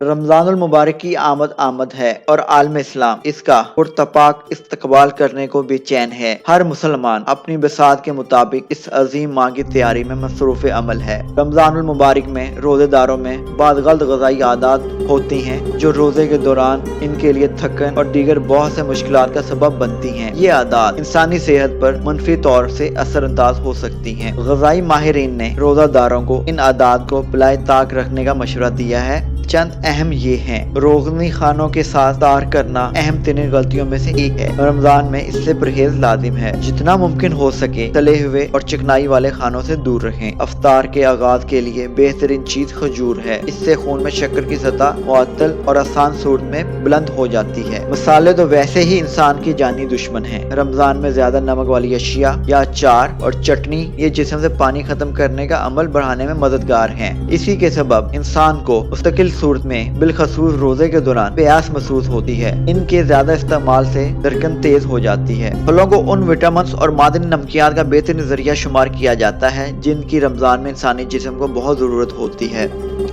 रमजानुल मुबारक की आमद आमद है और आलम इस्लाम इसका पुरतपाक इस्तकबाल करने को बेचैन है। हर मुसलमान अपनी बिसात के मुताबिक इस अजीम माह की तैयारी में मसरूफ अमल है। रमजानुल मुबारक में रोजेदारों में बाद गलत ग़िज़ाई आदत होती हैं जो रोजे के दौरान इनके लिए थकन और दीगर बहुत से मुश्किलात का सबब बनती हैं। ये आदत इंसानी सेहत पर मनफी तौर से असरअंदाज हो सकती हैं। ग़िज़ाई माहिरीन ने रोजादारों को इन आदत को बिलाए ताक रखने का मशवरा दिया है। चंद अहम ये हैं। रोज़नी खानों के साथ इफ्तार करना अहम तरीन गलतियों में से एक है। रमजान में इससे परहेज लाजिम है। जितना मुमकिन हो सके तले हुए और चिकनाई वाले खानों से दूर रहें। इफ्तार के आगाज के लिए बेहतरीन चीज खजूर है। इससे खून में शक्कर की सतह मुअत्तल और आसान सूरत में बुलंद हो जाती है। मसाले तो वैसे ही इंसान की जानी दुश्मन है। रमजान में ज्यादा नमक वाली अशिया या अचार और चटनी ये जिस्म से पानी खत्म करने का अमल बढ़ाने में मददगार है। इसी के सबब इंसान को मुस्तकिल सूरत में बिलखसूस रोजे के दौरान प्यास महसूस होती है। इनके ज्यादा इस्तेमाल से धड़कन तेज हो जाती है। फलों को उन विटामिन और मादनी नमकियात का बेहतरीन जरिया शुमार किया जाता है जिनकी रमजान में इंसानी जिस्म को बहुत जरूरत होती है।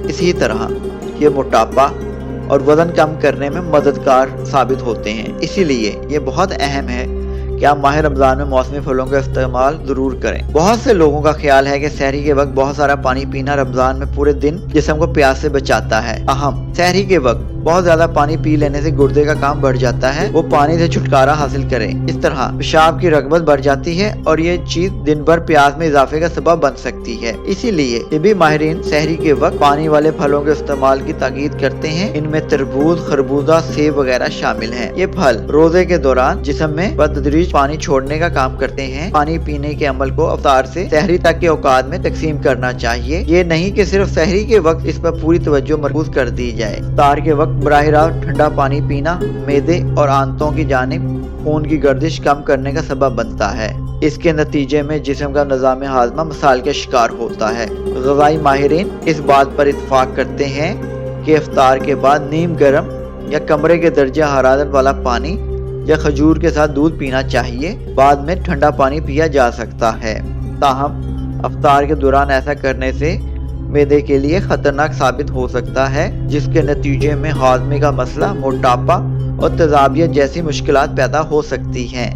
इसी तरह ये मोटापा और वजन कम करने में मददगार साबित होते हैं। इसीलिए ये बहुत अहम है कि आप माह रमजान में मौसमी फलों का इस्तेमाल जरूर करें। बहुत से लोगों का ख्याल है कि सहरी के वक्त बहुत सारा पानी पीना रमजान में पूरे दिन जिस्म को प्यास से बचाता है। अहम सहरी के वक्त बहुत ज्यादा पानी पी लेने से गुर्दे का काम बढ़ जाता है। वो पानी से छुटकारा हासिल करें। इस तरह पेशाब की रगबत बढ़ जाती है और ये चीज दिन भर प्यास में इजाफे का सबब बन सकती है। इसीलिए तिब्बी माहिरीन सहरी के वक्त पानी वाले फलों के इस्तेमाल की ताकीद करते हैं। इनमें तरबूज, खरबूजा, सेब वगैरह शामिल हैं। ये फल रोजे के दौरान जिस्म में बतदरीज पानी छोड़ने का काम करते हैं। पानी पीने के अमल को अफ्तार से सहरी तक के औकात में तकसीम करना चाहिए। ये नहीं कि सिर्फ सहरी के वक्त इस पर पूरी तवज्जो मरकूज कर दी जाए। इफ्तार के वक्त बराह रास्त ठंडा पानी पीना मैदे और आंतों की जानिब खून की गर्दिश कम करने का सबब बनता है। इसके नतीजे में जिस्म का निज़ाम हाजमा मसाइल का शिकार होता है। ग़िज़ाई माहिरीन इस बात पर इत्तफाक करते हैं कि इफ्तार के बाद नीम गर्म या कमरे के दर्जा हरारत वाला पानी या खजूर के साथ दूध पीना चाहिए। बाद में ठंडा पानी पिया जा सकता है। ताहम इफ्तार के दौरान ऐसा करने से मैदे के लिए खतरनाक साबित हो सकता है, जिसके नतीजे में हाजमे का मसला, मोटापा और तेजाबियत जैसी मुश्किलात पैदा हो सकती हैं।